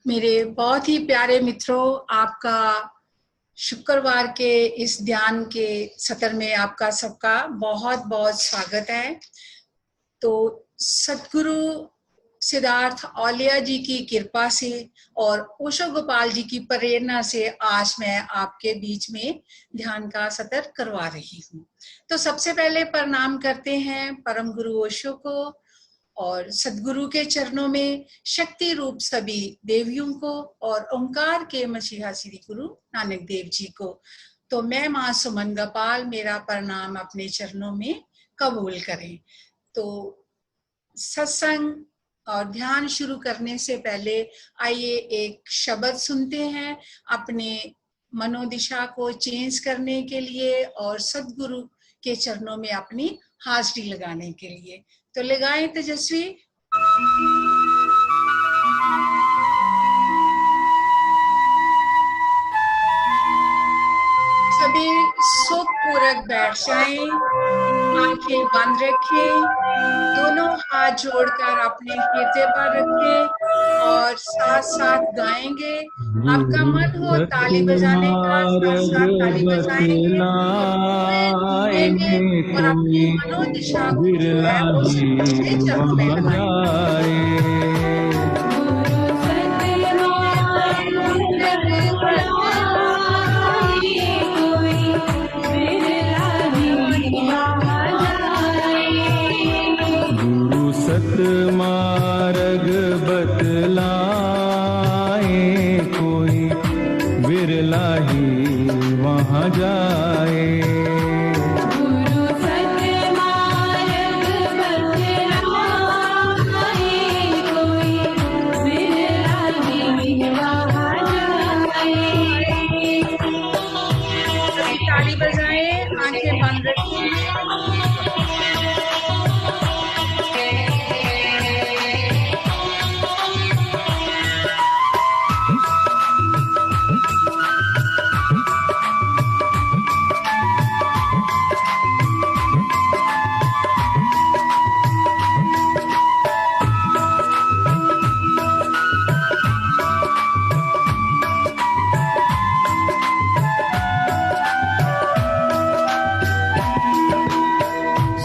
मेरे बहुत ही प्यारे मित्रों, आपका शुक्रवार के इस ध्यान के सत्र में आपका सबका बहुत बहुत स्वागत है। तो सतगुरु सिद्धार्थ औलिया जी की कृपा से और ओशो गोपाल जी की प्रेरणा से आज मैं आपके बीच में ध्यान का सत्र करवा रही हूँ। तो सबसे पहले प्रणाम करते हैं परम गुरु ओशो को और सदगुरु के चरणों में शक्ति रूप सभी देवियों को और ओंकार के मसीहा श्री गुरु नानक देव जी को। तो मैं मां सुमन गोपाल मेरा प्रणाम अपने चरणों में कबूल करें। तो सत्संग और ध्यान शुरू करने से पहले आइए एक शब्द सुनते हैं अपने मनोदिशा को चेंज करने के लिए और सदगुरु के चरणों में अपनी हाजिरी लगाने के लिए। तो लगाएं तेजस्वी। सभी सुखपूर्वक बैठ जाएं, आंखें बंद रखें, दोनों हाथ जोड़कर अपने हृदय पर रखें और साथ साथ गाएंगे। आपका मन हो ताली बजाने का, साथ साथ ताली बजाएंगे और अपनी मनोदिशा को जो है वो उसके चरणों में लगाएंगे। मार्ग बतलाए कोई बिरला ही वहाँ जाए। गुरु सत मार्ग बतलाए कोई बिरला ही वहाँ जाए। ताली बजाएं, आंखें बंद रखिए।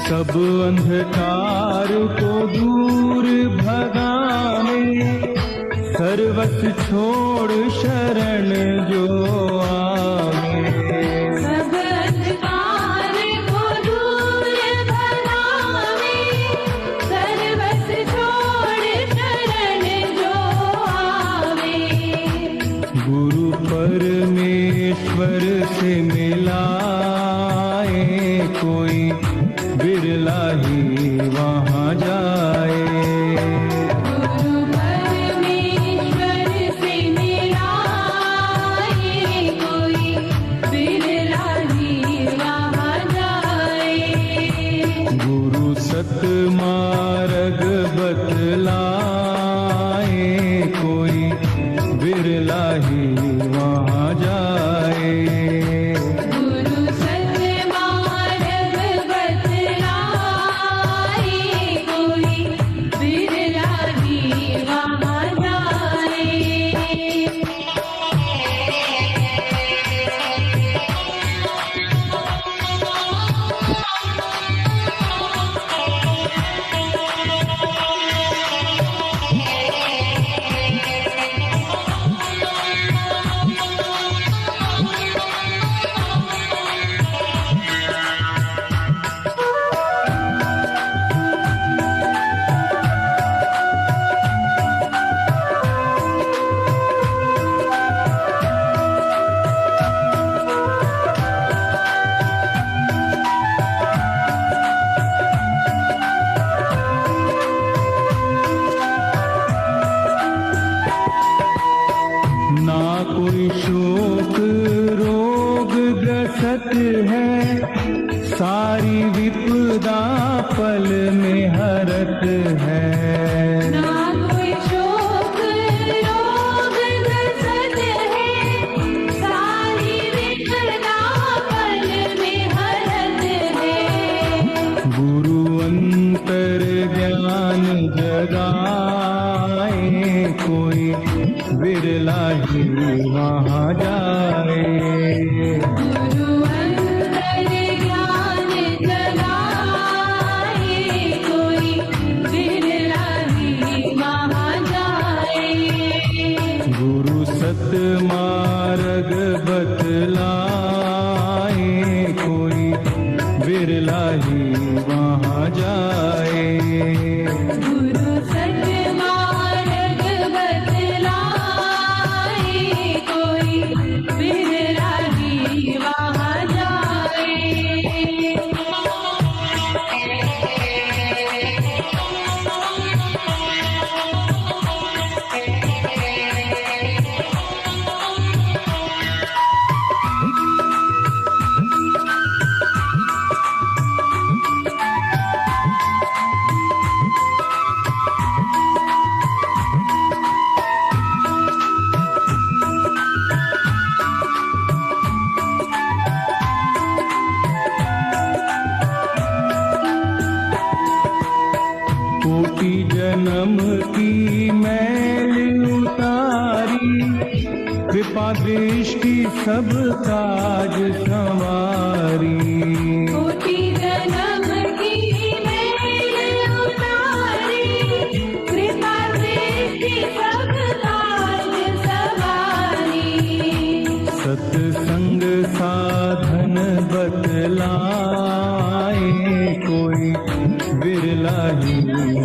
सब अंधकार को दूर भगाने सर्वस्व छोड़ शरण जो आवे। सब अंधकार को दूर भगावे सर्वस्व छोड़ शरण जो आवे। गुरु परमेश्वर से मिलाए कोई बिरला ही वहाँ जाए। गुरु परमेश्वर से मिलाए कोई बिरला ही वहाँ जाए। गुरु सत मार्ग बतलाए कोई बिरला ही वहाँ जाए। गुरु सत मार्ग बतलाए कोई बिरला ही वहाँ जाए। ना कोई शोक रोग ग्रस्त है सारी विपदा पल में हरत है। ना कोई शोक रोग ग्रस्त है सारी विपदा पल में हरत है। गुरु अंतर ज्ञान जगाए कोई बिरला ही वहाँ जाए। गुरु अंतर ज्ञान जगाए, कोई बिरला ही वहाँ जाए। गुरु सत मार्ग बतलाए, कोई बिरला ही वहाँ जाए। गुरु सन्मार्ग बतलाए, कोई बिरला ही वहाँ जाए। कोटि जन्म की मैल उतारी, कृपा दृष्टि सब काज संवारी। कोटि जन्म की मैल उतारी, कृपा दृष्टि सब काज सवारी। सत्संग साधन बतलाए, कोई बिरला ही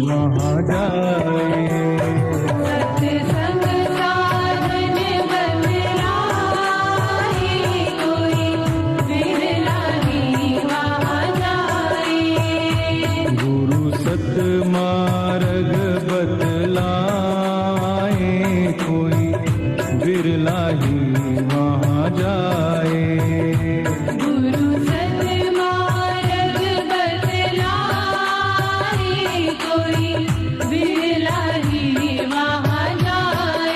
वहाँ जाए। सत्संग साधन बतलाए, कोई बिरला ही वहाँ जाए। गुरु सत मार्ग बतलाए, कोई बिरला ही वहाँ जाए। गुरु सन्मार्ग बतलाए, कोई बिरला ही वहाँ जाए।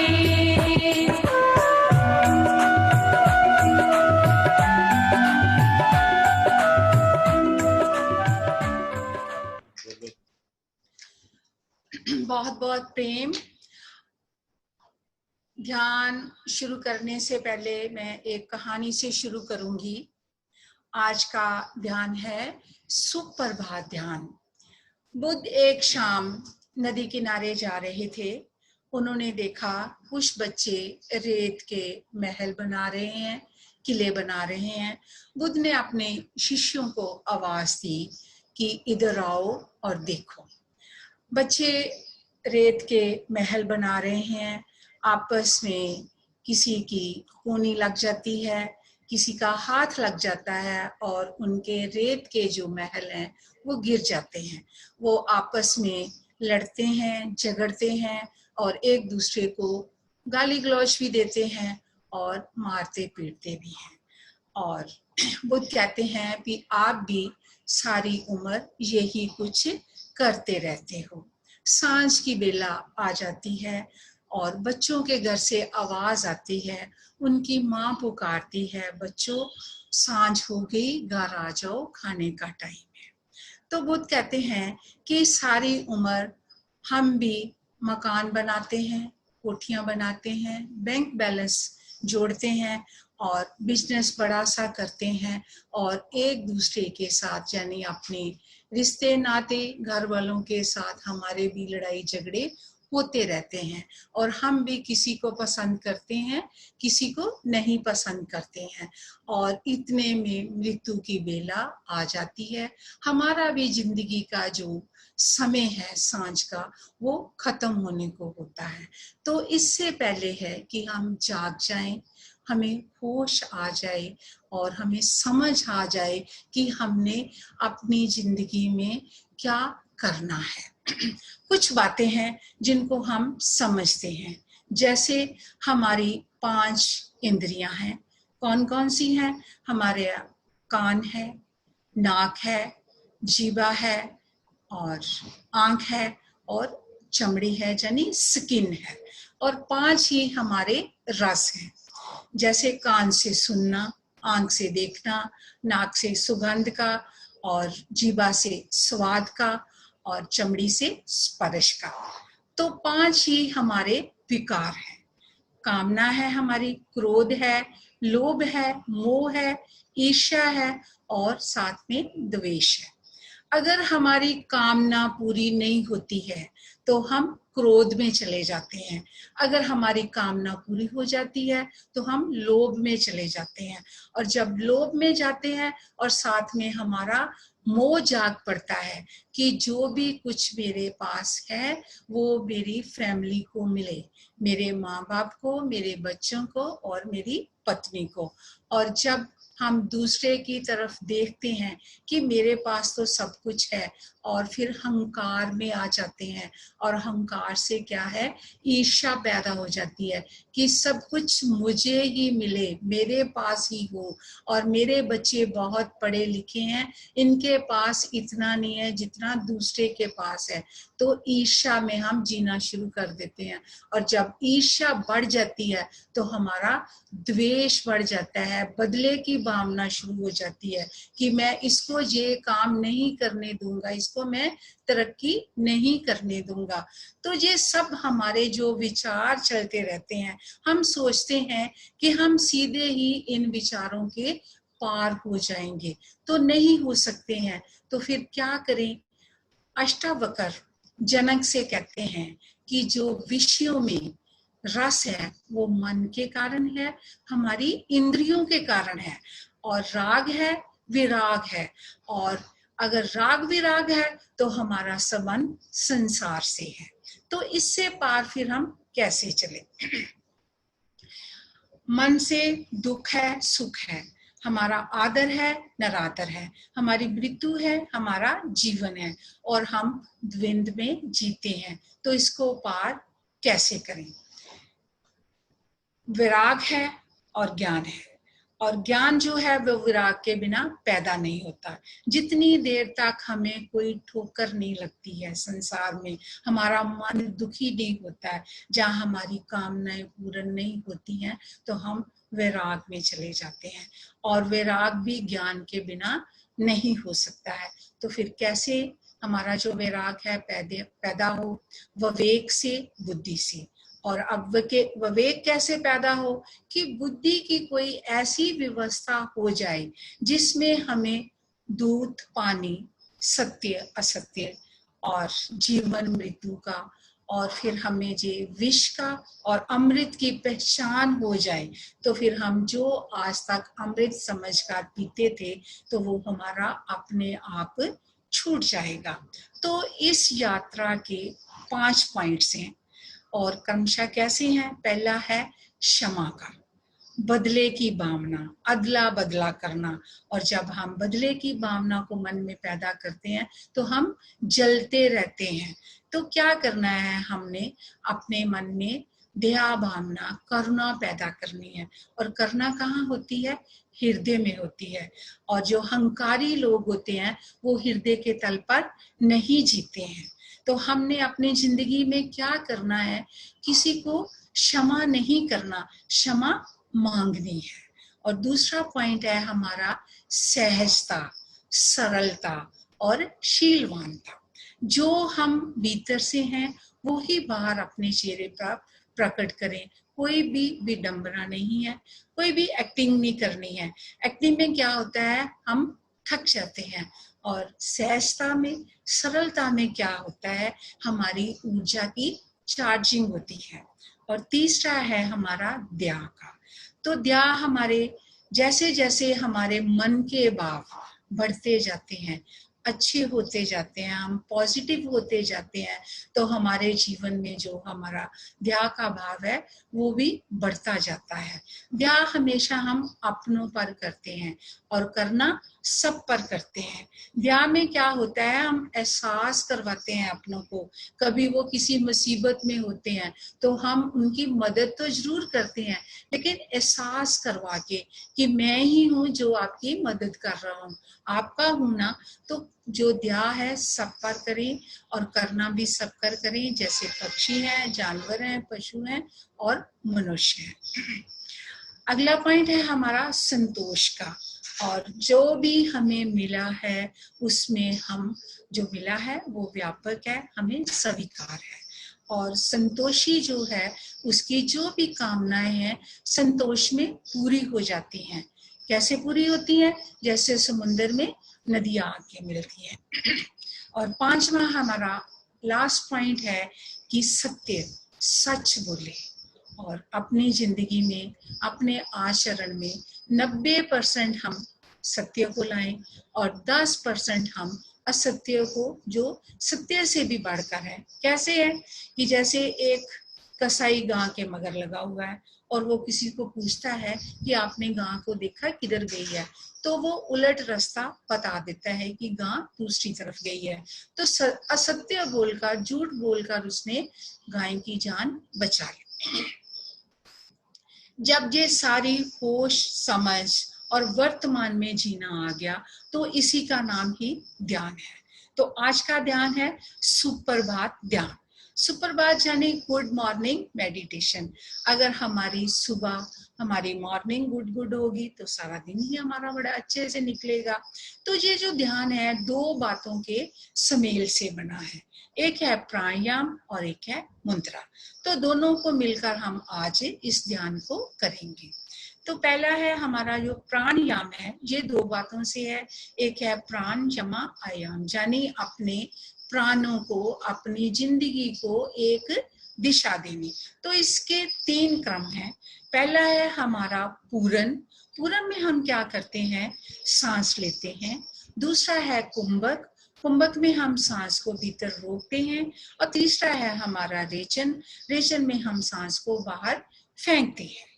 बहुत बहुत प्रेम। ध्यान शुरू करने से पहले मैं एक कहानी से शुरू करूंगी। आज का ध्यान है सुप्रभात ध्यान। बुद्ध एक शाम नदी किनारे जा रहे थे। उन्होंने देखा कुछ बच्चे रेत के महल बना रहे हैं, किले बना रहे हैं। बुद्ध ने अपने शिष्यों को आवाज दी कि इधर आओ और देखो। बच्चे रेत के महल बना रहे हैं। आपस में किसी की कोनी लग जाती है, किसी का हाथ लग जाता है और उनके रेत के जो महल हैं वो गिर जाते हैं। वो आपस में लड़ते हैं, झगड़ते हैं और एक दूसरे को गाली गलौज भी देते हैं और मारते पीटते भी हैं। और बुद्ध कहते हैं कि आप भी सारी उम्र यही कुछ करते रहते हो। सांझ की बेला आ जाती है और बच्चों के घर से आवाज आती है, उनकी माँ पुकारती है, बच्चों सांझ हो गई, घर आ जाओ, खाने का टाइम है। तो बुद्ध कहते हैं कि सारी उम्र हम भी मकान बनाते हैं, कोठियां बनाते हैं, बैंक बैलेंस जोड़ते हैं और बिजनेस बड़ा सा करते हैं और एक दूसरे के साथ यानी अपने रिश्ते नाते घर वालों के साथ हमारे भी लड़ाई झगड़े होते रहते हैं और हम भी किसी को पसंद करते हैं, किसी को नहीं पसंद करते हैं और इतने में मृत्यु की बेला आ जाती है। हमारा भी जिंदगी का जो समय है सांझ का वो खत्म होने को होता है। तो इससे पहले है कि हम जाग जाएं, हमें होश आ जाए और हमें समझ आ जाए कि हमने अपनी जिंदगी में क्या करना है। कुछ बातें हैं जिनको हम समझते हैं, जैसे हमारी 5 इंद्रियां हैं। कौन कौन सी हैं? हमारे कान है, नाक है, जीवा है और आंख है और चमड़ी है यानी स्किन है। और 5 ही हमारे रस हैं, जैसे कान से सुनना, आंख से देखना, नाक से सुगंध का और जीवा से स्वाद का और चमड़ी से स्पर्श का। तो 5 ही हमारे विकार हैं। कामना है हमारी, क्रोध है, लोभ है, मोह है, ईर्ष्या है और साथ में द्वेष है। अगर हमारी कामना पूरी नहीं होती है तो हम क्रोध में चले जाते हैं। अगर हमारी कामना पूरी हो जाती है तो हम लोभ में चले जाते हैं, और जब लोभ में जाते हैं और साथ में हमारा मोह जाग पड़ता है कि जो भी कुछ मेरे पास है वो मेरी फैमिली को मिले, मेरे माँ बाप को, मेरे बच्चों को और मेरी पत्नी को। और जब हम दूसरे की तरफ देखते हैं कि मेरे पास तो सब कुछ है, और फिर अहंकार में आ जाते हैं, और अहंकार से क्या है, ईर्ष्या पैदा हो जाती है कि सब कुछ मुझे ही मिले, मेरे पास ही हो, और मेरे बच्चे बहुत पढ़े लिखे हैं, इनके पास इतना नहीं है जितना दूसरे के पास है। तो ईर्ष्या में हम जीना शुरू कर देते हैं, और जब ईर्ष्या बढ़ जाती है तो हमारा द्वेष बढ़ जाता है, बदले की भावना शुरू हो जाती है कि मैं इसको ये काम नहीं करने दूंगा, इसको मैं तरक्की नहीं करने दूंगा। तो ये सब हमारे जो विचार चलते रहते हैं, हम सोचते हैं कि हम सीधे ही इन विचारों के पार हो जाएंगे, तो नहीं हो सकते हैं। तो फिर क्या करें? अष्टावक्र जनक से कहते हैं कि जो विषयों में रस है वो मन के कारण है, हमारी इंद्रियों के कारण है, और राग है, विराग है, और अगर राग विराग है तो हमारा संबंध संसार से है। तो इससे पार फिर हम कैसे चले? मन से दुख है, सुख है, हमारा आदर है, नरादर है, हमारी मृत्यु है, हमारा जीवन है, और हम द्वंद्व में जीते हैं। तो इसको पार कैसे करें? विराग है और ज्ञान है, और ज्ञान जो है वो विराग के बिना पैदा नहीं होता। जितनी देर तक हमें कोई ठोकर नहीं लगती है संसार में, हमारा मन दुखी नहीं होता है, जहाँ हमारी कामनाएं पूर्ण नहीं होती हैं, तो हम वैराग में चले जाते हैं, और वैराग भी ज्ञान के बिना नहीं हो सकता है। तो फिर कैसे हमारा जो वैराग है पैदा हो? विवेक से, बुद्धि से। और अब विवेक कैसे पैदा हो? कि बुद्धि की कोई ऐसी व्यवस्था हो जाए जिसमें हमें दूध, पानी, सत्य, असत्य और जीवन मृत्यु का, और फिर हमें जे विष का और अमृत की पहचान हो जाए, तो फिर हम जो आज तक अमृत समझकर पीते थे तो वो हमारा अपने आप छूट जाएगा। तो इस यात्रा के 5 पॉइंट्स हैं, और क्रमशः कैसे हैं? पहला है क्षमा का, बदले की भावना, अदला बदला करना। और जब हम बदले की भावना को मन में पैदा करते हैं तो हम जलते रहते हैं। तो क्या करना है? हमने अपने मन में दया भावना, करुणा पैदा करनी है, और करना कहाँ होती है? हृदय में होती है। और जो अहंकारी लोग होते हैं वो हृदय के तल पर नहीं जीते हैं। तो हमने अपनी जिंदगी में क्या करना है? किसी को क्षमा नहीं करना, क्षमा मांगनी है। और दूसरा पॉइंट है हमारा सहजता, सरलता और शीलवानता। जो हम भीतर से हैं वो ही बाहर अपने चेहरे पर प्रकट करें। कोई भी विडंबना नहीं है, कोई भी एक्टिंग नहीं करनी है। एक्टिंग में क्या होता है? हम थक जाते हैं। और सहजता में, सरलता में क्या होता है? हमारी ऊर्जा की चार्जिंग होती है। और तीसरा है हमारा दया का। तो दया हमारे जैसे जैसे हमारे मन के भाव बढ़ते जाते हैं, अच्छे होते जाते हैं, हम पॉजिटिव होते जाते हैं, तो हमारे जीवन में जो हमारा दया का भाव है वो भी बढ़ता जाता है। दया हमेशा हम अपनों पर करते हैं और करना सब पर करते हैं। दया में क्या होता है? हम एहसास करवाते हैं अपनों को। कभी वो किसी मुसीबत में होते हैं तो हम उनकी मदद तो जरूर करते हैं, लेकिन एहसास करवा के कि मैं ही हूँ जो आपकी मदद कर रहा हूँ, आपका हूं ना। तो जो दया है सब पर करें, और करना भी सब कर करें, जैसे पक्षी हैं, जानवर हैं, पशु हैं और मनुष्य हैं। अगला पॉइंट है हमारा संतोष का। और जो भी हमें मिला है उसमें हम जो मिला है वो व्यापक है, हमें स्वीकार है। और संतोषी जो है उसकी जो भी कामनाएं हैं संतोष में पूरी हो जाती हैं। कैसे पूरी होती हैं? जैसे समुद्र में नदियां आके मिलती हैं। और पांचवा हमारा लास्ट पॉइंट है कि सत्य, सच बोले और अपनी जिंदगी में अपने आचरण में 90% हम सत्य को लाएं और 10% हम असत्य को, जो सत्य से भी बढ़कर है। कैसे है कि जैसे एक कसाई गां के मगर लगा हुआ है और वो किसी को पूछता है कि आपने गां को देखा किधर गई है, तो वो उलट रास्ता बता देता है कि गां दूसरी तरफ गई है। तो असत्य बोलकर, झूठ बोलकर उसने गाय की जान बचा ली। जब ये सारी होश समझ और वर्तमान में जीना आ गया तो इसी का नाम ही ध्यान है। तो आज का ध्यान है सुप्रभात ध्यान। सुप्रभात यानी गुड मॉर्निंग मेडिटेशन। अगर हमारी सुबह, हमारी मॉर्निंग गुड होगी तो सारा दिन ही हमारा बड़ा अच्छे से निकलेगा। तो ये जो ध्यान है दो बातों के सुमेल से बना है, एक है प्राणायाम और एक है मुद्रा। तो दोनों को मिलकर हम आज इस ध्यान को करेंगे। तो पहला है हमारा जो प्राणायाम है, ये दो बातों से है। एक है प्राण जमा आयाम, यानी अपने प्राणों को, अपनी जिंदगी को एक दिशा देनी। तो इसके 3 क्रम हैं। पहला है हमारा पूरन। पूरन में हम क्या करते हैं? सांस लेते हैं। दूसरा है कुंभक। कुंभक में हम सांस को भीतर रोकते हैं। और तीसरा है हमारा रेचन। रेचन में हम सांस को बाहर फेंकते हैं।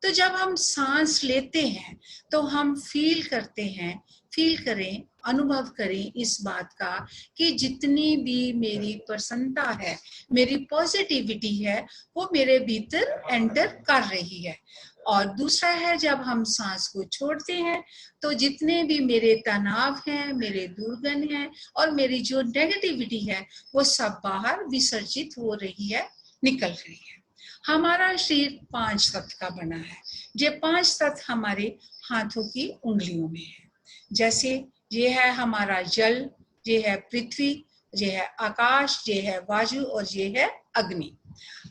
तो जब हम सांस लेते हैं तो हम फील करते हैं, फील करें, अनुभव करें इस बात का कि जितनी भी मेरी प्रसन्नता है, मेरी पॉजिटिविटी है, वो मेरे भीतर एंटर कर रही है। और दूसरा है जब हम सांस को छोड़ते हैं तो जितने भी मेरे तनाव हैं, मेरे दुर्गुण हैं और मेरी जो नेगेटिविटी है वो सब बाहर विसर्जित हो रही है, निकल रही है। हमारा शरीर 5 तत्व का बना है। ये 5 तत्व हमारे हाथों की उंगलियों में है। जैसे ये है हमारा जल, ये है पृथ्वी, ये है आकाश, ये है वायु और ये है अग्नि।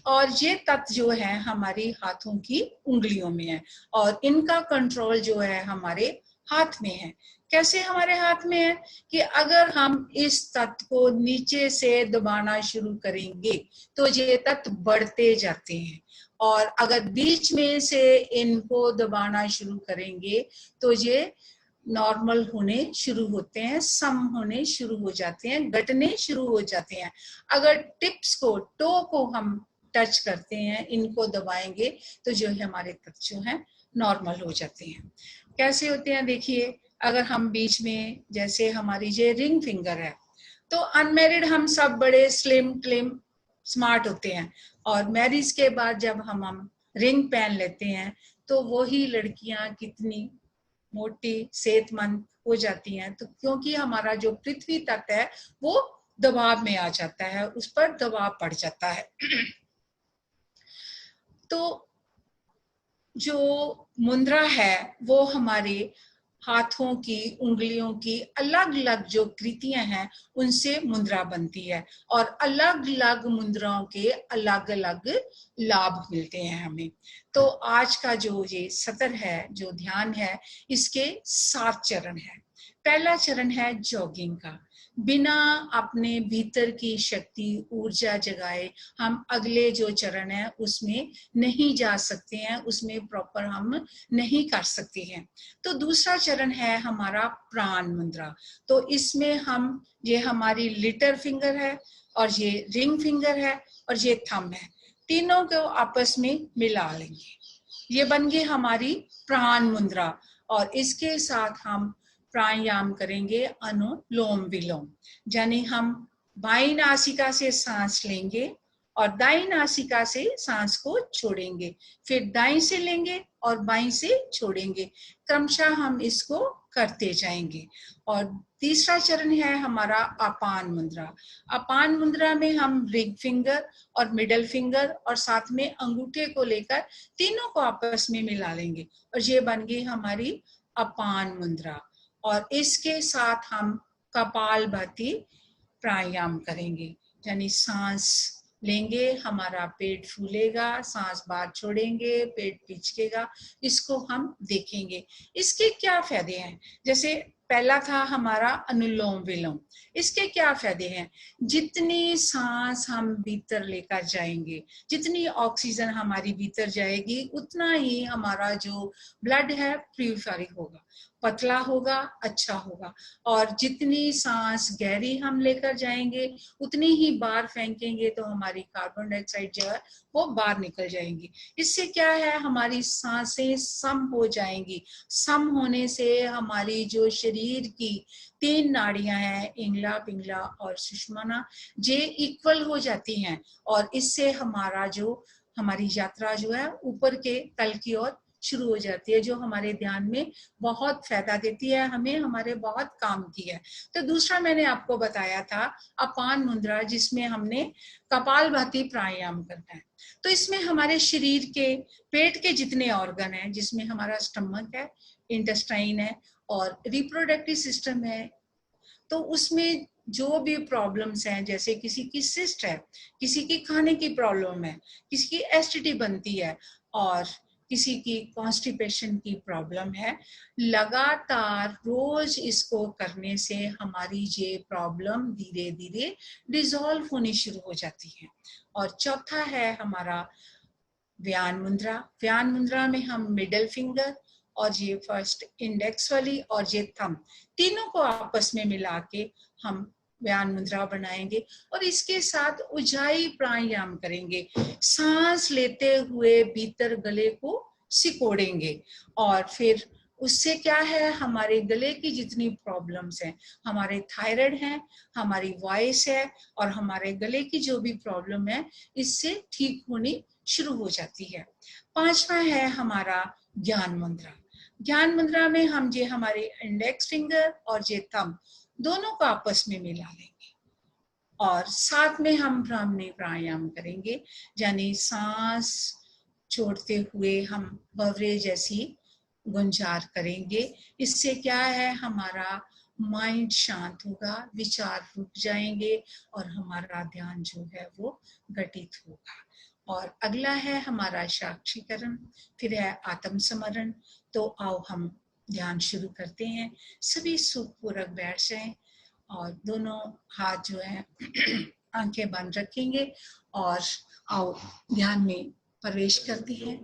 और ये तत्व जो है हमारी हाथों की उंगलियों में है और इनका कंट्रोल जो है हमारे हाथ में है। कैसे हमारे हाथ में है कि अगर हम इस तत्व को नीचे से दबाना शुरू करेंगे तो ये तत्व बढ़ते जाते हैं, और अगर बीच में से इनको दबाना शुरू करेंगे तो ये नॉर्मल होने शुरू होते हैं, सम होने शुरू हो जाते हैं, घटने शुरू हो जाते हैं। अगर टिप्स को, टो को हम टच करते हैं, इनको दबाएंगे तो जो है हमारे तत्व जो है नॉर्मल हो जाते हैं। कैसे होते हैं देखिए, अगर हम बीच में, जैसे हमारी ये रिंग फिंगर है, तो अनमैरिड हम सब बड़े स्लिम ट्लिम स्मार्ट होते हैं, और मैरिज के बाद जब हम रिंग पहन लेते हैं तो वही लड़कियां कितनी मोटी सेहतमंद हो जाती हैं। तो क्योंकि हमारा जो पृथ्वी तत्व है वो दबाव में आ जाता है, उस पर दबाव पड़ जाता है। तो जो मुद्रा है वो हमारे हाथों की, उंगलियों की अलग अलग जो कृतियां हैं उनसे मुद्रा बनती है, और अलग अलग मुद्राओं के अलग अलग लाभ मिलते हैं हमें। तो आज का जो ये सत्र है, जो ध्यान है, इसके 7 चरण है। पहला चरण है जॉगिंग का। बिना अपने भीतर की शक्ति, ऊर्जा जगाए हम अगले जो चरण है उसमें नहीं जा सकते हैं, उसमें प्रॉपर हम नहीं कर सकते हैं। तो दूसरा चरण है हमारा प्राण मुद्रा। तो इसमें हम, ये हमारी लिटिल फिंगर है और ये रिंग फिंगर है और ये थंब है, तीनों को आपस में मिला लेंगे, ये बन गई हमारी प्राण मुद्रा। और इसके साथ हम प्राणायाम करेंगे अनुलोम विलोम, यानी हम बाईं नासिका से सांस लेंगे और दाईं नासिका से सांस को छोड़ेंगे, फिर दाईं से लेंगे और बाईं से छोड़ेंगे, क्रमशः हम इसको करते जाएंगे। और तीसरा चरण है हमारा अपान मुद्रा। अपान मुद्रा में हम रिंग फिंगर और मिडल फिंगर और साथ में अंगूठे को लेकर तीनों को आपस में मिला लेंगे और ये बन गई हमारी अपान मुद्रा। और इसके साथ हम कपालभाति प्राणायाम करेंगे, यानी सांस लेंगे हमारा पेट फूलेगा, सांस बाहर छोड़ेंगे, पेट पिचकेगा, इसको हम देखेंगे। इसके क्या फायदे हैं? जैसे पहला था हमारा अनुलोम विलोम। इसके क्या फायदे हैं? जितनी सांस हम भीतर लेकर जाएंगे, जितनी ऑक्सीजन हमारी भीतर जाएगी, उतना ही हमारा जो ब्लड है प्यूरिफाई होगा, पतला होगा, अच्छा होगा। और जितनी सांस गहरी हम लेकर जाएंगे, उतनी ही बाहर फेंकेंगे तो हमारी कार्बन डाइऑक्साइड जो है वो बाहर निकल जाएंगी। इससे क्या है, हमारी सांसें सम हो जाएंगी। सम होने से हमारी जो शरीर की 3 नाड़ियां हैं, इंगला, पिंगला और सुषुम्ना, ये इक्वल हो जाती हैं। और इससे हमारी यात्रा जो है ऊपर के तल की ओर शुरू हो जाती है, जो हमारे ध्यान में बहुत फायदा देती है, हमें हमारे बहुत काम की है। तो दूसरा मैंने आपको बताया था अपान मुद्रा, जिसमें हमने कपालभाति प्राणायाम करना है। तो इसमें हमारे शरीर के पेट के जितने ऑर्गन हैं, जिसमें हमारा स्टमक है, इंटेस्टाइन है और रिप्रोडक्टिव सिस्टम है, तो उसमें जो भी प्रॉब्लम्स हैं, जैसे किसी की सिस्ट है, किसी की खाने की प्रॉब्लम है, किसी की एसिडिटी बनती है और किसी की कॉन्स्टिपेशन की प्रॉब्लम है, लगातार रोज इसको करने से हमारी ये प्रॉब्लम धीरे धीरे डिसॉल्व होनी शुरू हो जाती है। और चौथा है हमारा व्यान मुद्रा। व्यान मुद्रा में हम मिडल फिंगर और ये फर्स्ट इंडेक्स वाली और ये थंब, तीनों को आपस में मिला के हम व्यान मुद्रा बनाएंगे और इसके साथ उज्जाई प्राणायाम करेंगे। सांस लेते हुए भीतर गले को सिकोड़ेंगे और फिर उससे क्या है, हमारे गले की जितनी प्रॉब्लम्स हैं, हमारे थायराइड है, हमारी वॉइस है और हमारे गले की जो भी प्रॉब्लम है, इससे ठीक होनी शुरू हो जाती है। पांचवा है हमारा ज्ञान मुद्रा। ज्ञान मुद्रा में हम ये हमारे इंडेक्स फिंगर और ये थंब दोनों को आपस में मिला लेंगे और साथ में हम ब्राह्मणी प्राणायाम करेंगे, यानी सांस छोड़ते हुए हम भंवरे जैसी गुंजार करेंगे। इससे क्या है, हमारा माइंड शांत होगा, विचार रुक जाएंगे और हमारा ध्यान जो है वो घटित होगा। और अगला है हमारा साक्षीकरण, फिर है आत्म स्मरण। तो आओ हम ध्यान शुरू करते हैं। सभी सुखपूर्वक बैठ जाएं और दोनों हाथ जो है आंखें बंद रखेंगे और आओ ध्यान में प्रवेश करते हैं।